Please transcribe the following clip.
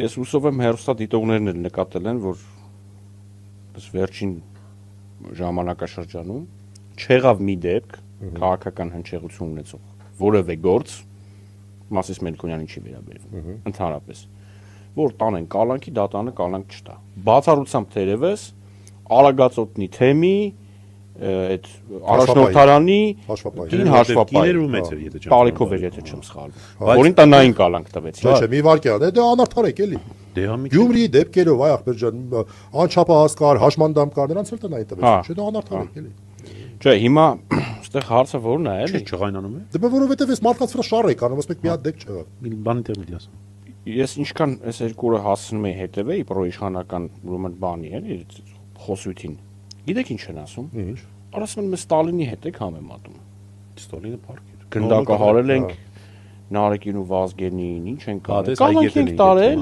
Ես հուսով եմ հեռուստադիտողներն էլ նկատել են, որ վերջին ժամանակաշրջանում չեղավ մի դեպք քաղաքական հնչեղություն ունեցող որևէ գործ, Մասիս Մելքոնյանին չի վերաբերվում, ընդհանրապես, որ տանեն կալանքի, դա տանը կալանք չտա։ Բացառությամբ թերևս Արագածոտնի թեմի, այդ առաջնորդարանի կին հաշվապահ, Պալիքով էր, եթե չեմ սխալվում, որին տնային կալանք տվեցին։ Չէ, մի վարքյան, դա անարդարեք էլի։ Գյումրիի դեպքերով այ ախպերջան, անչափահաս կար, հաշմանդամ կար, նրանց էլ տնային տվեցին, չէ, դա անարդարեք էլի։ Չէ, հիմա այստեղ հարցը որն է, էլի։ Չղայնանում է։ Դե որովհետև այս մարդկանց վրա շար եք անում, ասում եք մի հատ դեպք չեղավ։ Մի բանի տեղ մի ասում։ Ես ինչքան այս երկու օրը հասնում եի հետևեի պրոիշխանական ուրեմն բանի, էլի, խոսույթին։ Գիտեք ինչ են ասում։ Ինչ։ Ասում են, մենք Ստալինի հետ ենք համեմատում։ Ստալինը փառք էր։ Գնդակահարել ենք Նարեկին ու Վազգենին, ինչ են կարել։ Կալանք ենք տարել։